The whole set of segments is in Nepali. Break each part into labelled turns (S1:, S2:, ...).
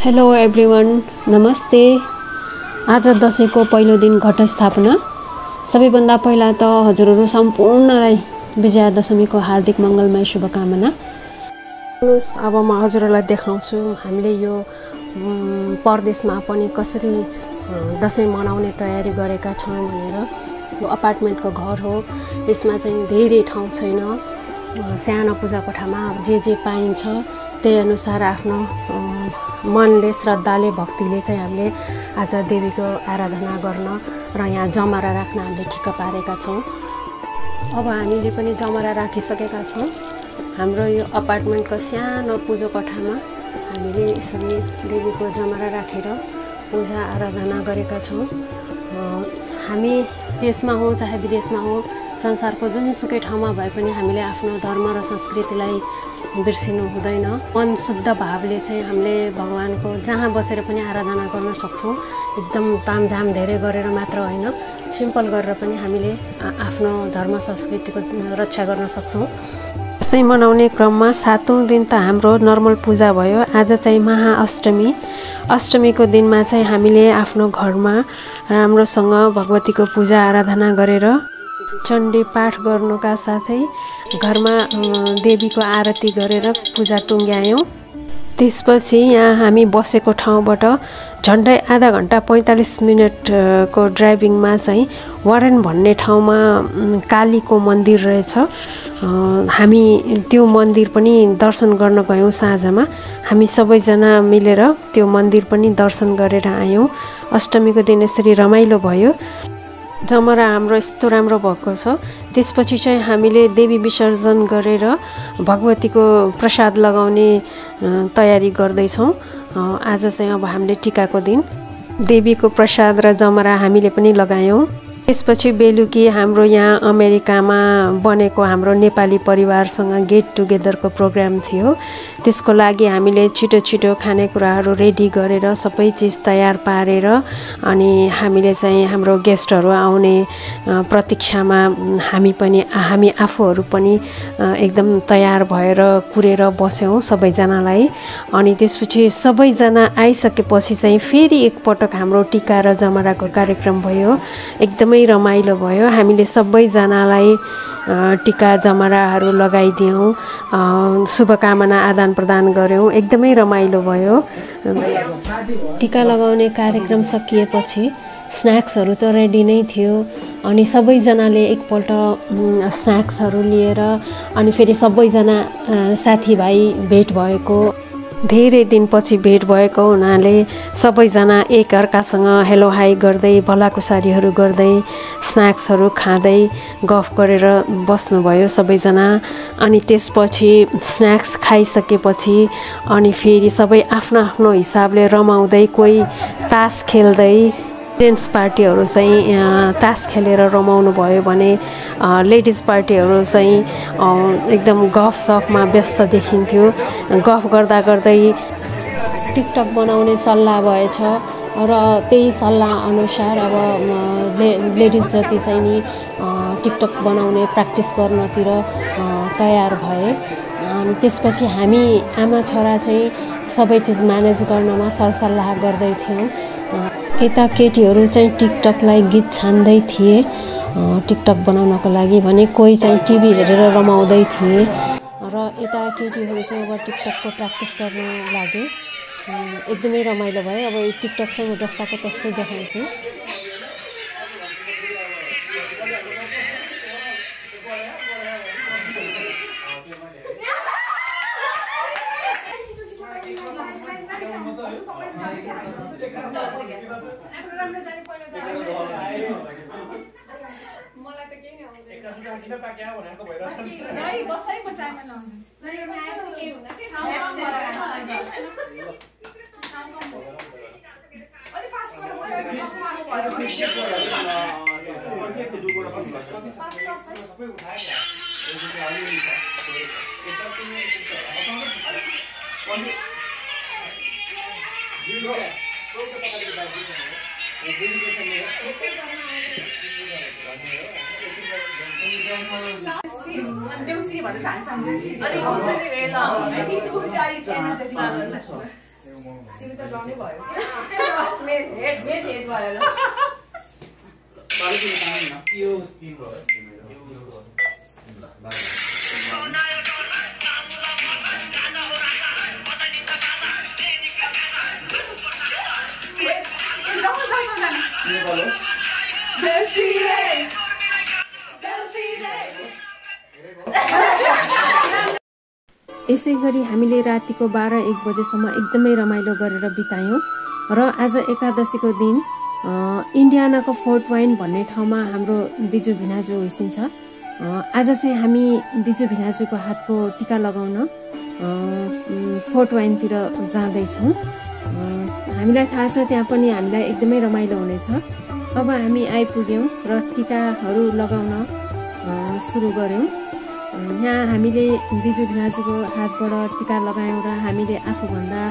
S1: हेलो एभ्रिवान, नमस्ते। आज दशैंको पहिलो दिन घटस्थापना। सबैभन्दा पहिला त हजुरहरू सम्पूर्णलाई विजयादशमीको हार्दिक मङ्गलमय शुभकामना। अब म हजुरहरूलाई देखाउँछु हामीले यो परदेशमा पनि कसरी दशैं मनाउने तयारी गरेका छौँ भनेर। यो अपार्टमेन्टको घर हो। यसमा चाहिँ धेरै ठाउँ छैन। सानो पूजा कोठामा जे पाइन्छ त्यही अनुसार आफ्नो मनले श्रद्धाले भक्तिले चाहिँ हामीले आज देवीको आराधना गर्न र यहाँ जमरा राख्न हामीले ठिक्क पारेका छौँ। अब हामीले पनि जमरा राखिसकेका छौँ। हाम्रो यो अपार्टमेन्टको सानो पूजा कोठामा हामीले यसरी देवीको जमरा राखेर पूजा आराधना गरेका छौँ। हामी देशमा हौँ चाहे विदेशमा हौँ, संसारको जुनसुकै ठाउँमा भए पनि हामीले आफ्नो धर्म र संस्कृतिलाई बिर्सिनु हुँदैन। मन शुद्ध भावले चाहिँ हामीले भगवानको जहाँ बसेर पनि आराधना गर्न सक्छौँ। एकदम तामझाम धेरै गरेर मात्र होइन, सिम्पल गरेर पनि हामीले आफ्नो धर्म संस्कृतिको रक्षा गर्न सक्छौँ। दशैं मनाउने क्रममा 7औं दिन त हाम्रो नर्मल पूजा भयो। आज चाहिँ महाअष्टमी। अष्टमीको दिनमा चाहिँ हामीले आफ्नो घरमा राम्रोसँग भगवतीको पूजा आराधना गरेर चण्डी पाठ गर्नुका साथै घरमा देवीको आरती गरेर पूजा टुङ्ग्यायौँ। त्यसपछि यहाँ हामी बसेको ठाउँबाट झन्डै आधा घन्टा 45 मिनटको ड्राइभिङमा चाहिँ वारेन भन्ने ठाउँमा कालीको मन्दिर रहेछ। हामी त्यो मन्दिर पनि दर्शन गर्न गयौँ। साँझमा हामी सबैजना मिलेर त्यो मन्दिर पनि दर्शन गरेर आयौँ। अष्टमीको दिन यसरी रमाइलो भयो। जमरा हाम्रो यस्तो राम्रो भएको छ। त्यसपछि चाहिँ हामीले देवी विसर्जन गरेर भगवतीको प्रसाद लगाउने तयारी गर्दैछौँ। आज चाहिँ अब हामीले टिकाको दिन देवीको प्रसाद र जमरा हामीले पनि लगायौँ। त्यसपछि बेलुकी हाम्रो यहाँ अमेरिकामा बनेको हाम्रो नेपाली परिवारसँग गेट टुगेदरको प्रोग्राम थियो। त्यसको लागि हामीले छिटो छिटो खानेकुराहरू रेडी गरेर सबै चिज तयार पारेर अनि हामीले चाहिँ हाम्रो गेस्टहरू आउने प्रतीक्षामा हामी आफूहरू पनि एकदम तयार भएर कुरेर बस्यौँ सबैजनालाई। अनि त्यसपछि सबैजना आइसकेपछि चाहिँ फेरि एकपटक हाम्रो टिका र जमराको कार्यक्रम भयो। एकदमै रमाइलो भयो। हामीले सबैजनालाई टिका जमराहरू लगाइदियौँ, शुभकामना आदान प्रदान गऱ्यौँ। एकदमै रमाइलो भयो। टिका लगाउने कार्यक्रम सकिएपछि स्न्याक्सहरू त रेडी नै थियो। अनि सबैजनाले एकपल्ट स्न्याक्सहरू लिएर अनि फेरि सबैजना साथीभाइ भेट भएको, धेरै दिनपछि भेट भएको हुनाले सबैजना एकअर्कासँग हेलो हाई गर्दै भलाकुसारीहरू गर्दै स्न्याक्सहरू खाँदै गफ गरेर बस्नुभयो सबैजना। अनि त्यसपछि स्न्याक्स खाइसकेपछि अनि फेरि सबै आफ्नो आफ्नो हिसाबले रमाउँदै कोही तास खेल्दै, जेन्ट्स पार्टीहरू चाहिँ तास खेलेर रमाउनु भयो भने लेडिज पार्टीहरू चाहिँ एकदम गफसफमा व्यस्त देखिन्थ्यो। गफ गर्दा गर्दै टिकटक बनाउने सल्लाह भएछ र त्यही सल्लाह अनुसार अब लेडिज जति चाहिँ नि टिकटक बनाउने प्र्याक्टिस गर्नतिर तयार भए। त्यसपछि हामी आमा छोरा चाहिँ सबै चिज म्यानेज गर्नमा सरसल्लाह गर्दै थियौँ। यता केटीहरू चाहिँ टिकटकलाई गीत छान्दै थिए टिकटक बनाउनको लागि भने, कोही चाहिँ टिभी हेरेर रमाउँदै थिए र यता केटीहरू चाहिँ अब टिकटकको प्र्याक्टिस गर्न लागे। एकदमै रमाइलो भयो। अब यो टिकटक चाहिँ म जस्ताको तस्तै देखाउँछु।
S2: तिमी त डर्नै भयो हेड भयो ल
S3: यो स्पिन भयो
S1: यसै गरी हामीले रातिको 12-1 बजेसम्म एकदमै रमाइलो गरेर बितायौँ र आज एकादशीको दिन इन्डियानाको फोर्ट वाइन भन्ने ठाउँमा हाम्रो दिजु भिनाजु होइसिन्छ। आज चाहिँ हामी दिजु भिनाजुको हातको टिका लगाउन फोर्ट वाइनतिर जाँदैछौँ। हामीलाई थाहा छ त्यहाँ पनि हामीलाई एकदमै रमाइलो हुनेछ। अब हामी आइपुग्यौँ र टिकाहरू लगाउन सुरु गऱ्यौँ। यहाँ हामीले दिजु भिनाजुको हातबाट टिका लगायौँ र हामीले आफूभन्दा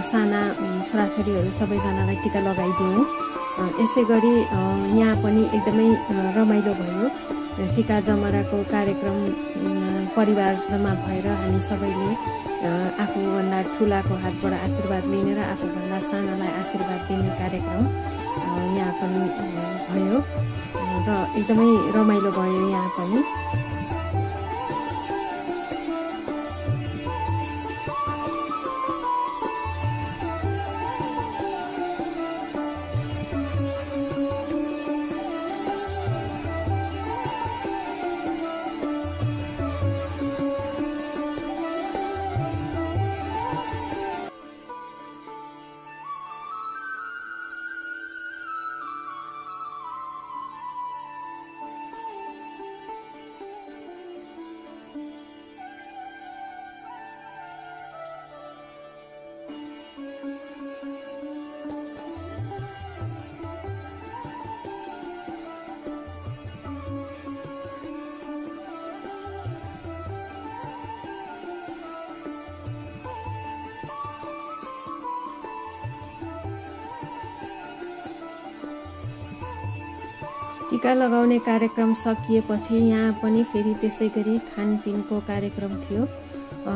S1: साना छोराछोरीहरू सबैजनालाई टिका लगाइदियौँ। यसै गरी यहाँ पनि एकदमै रमाइलो भयो। टिका जमराको कार्यक्रम परिवार जम्मा भएर हामी सबैले आफूभन्दा ठुलाको हातबाट आशीर्वाद लिने र आफूभन्दा सानालाई आशीर्वाद दिने कार्यक्रम यहाँ पनि भयो र एकदमै रमाइलो भयो यहाँ पनि। टिका लगाउने कार्यक्रम सकिएपछि यहाँ पनि फेरि त्यसै गरी खानपिनको कार्यक्रम थियो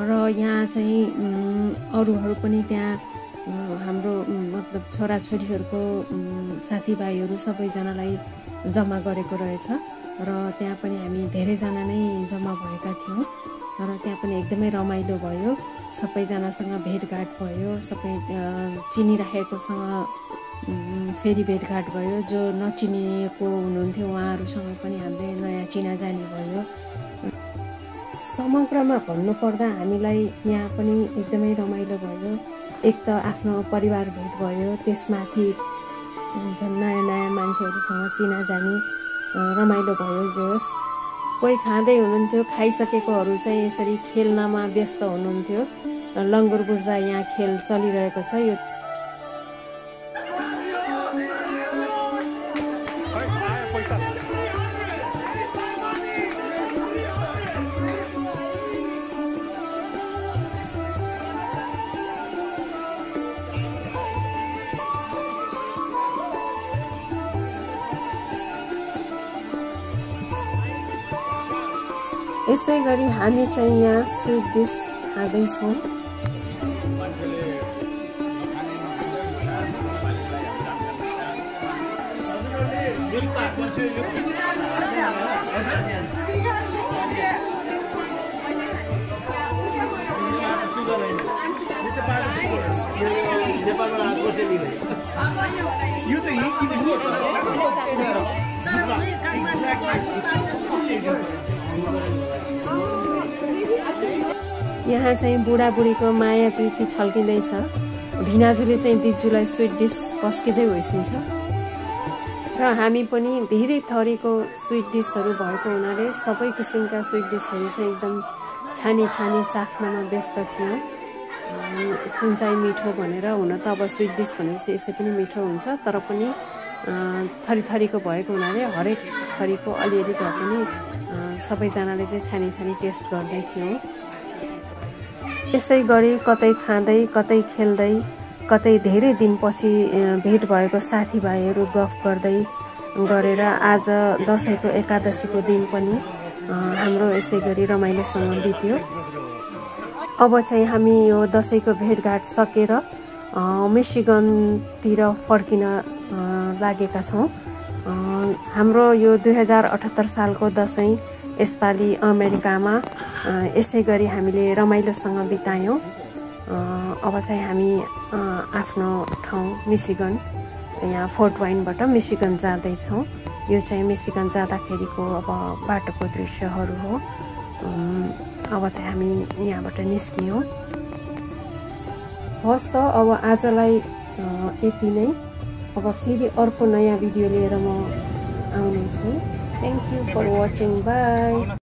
S1: र यहाँ चाहिँ अरूहरू पनि त्यहाँ हाम्रो मतलब छोराछोरीहरूको साथीभाइहरू सबैजनालाई जम्मा गरेको रहेछ र त्यहाँ पनि हामी धेरैजना नै जम्मा भएका थियौँ र त्यहाँ पनि एकदमै रमाइलो भयो। सबैजनासँग भेटघाट भयो, सबै चिनिराखेकोसँग फेरि भेटघाट भयो। जो नचिनिएको हुनुहुन्थ्यो उहाँहरूसँग पनि हामीले नयाँ चिनाजानी भयो। समग्रमा भन्नुपर्दा हामीलाई यहाँ पनि एकदमै रमाइलो भयो। एक त आफ्नो परिवार भेट भयो, त्यसमाथि झन् नयाँ नयाँ मान्छेहरूसँग चिनाजानी रमाइलो भयो। जोस् कोही खाँदै हुनुहुन्थ्यो, खाइसकेकोहरू चाहिँ यसरी खेल्नमा व्यस्त हुनुहुन्थ्यो। लङ्गुर बुर्जा यहाँ खेल चलिरहेको छ। यो यसै गरी हामी चाहिँ यहाँ स्विट डिस खाँदैछौँ। यहाँ चाहिँ बुढाबुढीको माया प्रीति छल्किँदैछ। भिनाजुले चाहिँ दिजुलाई स्विट डिस पस्किँदै होइसिन्छ र हामी पनि धेरै थरीको स्विट डिसहरू भएको हुनाले सबै किसिमका स्विट डिसहरू चाहिँ एकदम छानी छानी चाख्नमा व्यस्त थियौँ। कुन चाहिँ मिठो भनेर, हुन त अब स्विट डिस भनेपछि यसै पनि मिठो हुन्छ, तर पनि थरी थरीको भएको हुनाले हरेक थरीको अलिअलि भए पनि सबैजनाले चाहिँ छानी छानी टेस्ट गर्दै थियौँ। यसै गरी कतै खाँदै कतै खेल्दै कतै धेरै दिनपछि भेट भएको साथीभाइहरू गफ गर्दै गरेर आज दसैँको एकादशीको दिन पनि हाम्रो यसै गरी रमाइलोसँग बित्यो। अब चाहिँ हामी यो दसैँको भेटघाट सकेर मिशिगनतिर फर्किन लागेका छौँ। हाम्रो यो 2078 सालको दसैँ यसपालि अमेरिकामा यसै गरी हामीले रमाइलोसँग बितायौँ। अब चाहिँ हामी आफ्नो ठाउँ मिशिगन यहाँ फोर्ट वाइनबाट मिशिगन जाँदैछौँ। यो चाहिँ मिशिगन जाँदाखेरिको अब बाटोको दृश्यहरू हो। अब चाहिँ हामी यहाँबाट निस्कियौँ। हस् त अब आजलाई यति नै। अब फेरि अर्को नयाँ भिडियो लिएर म आउनेछु। Thank you for watching. By.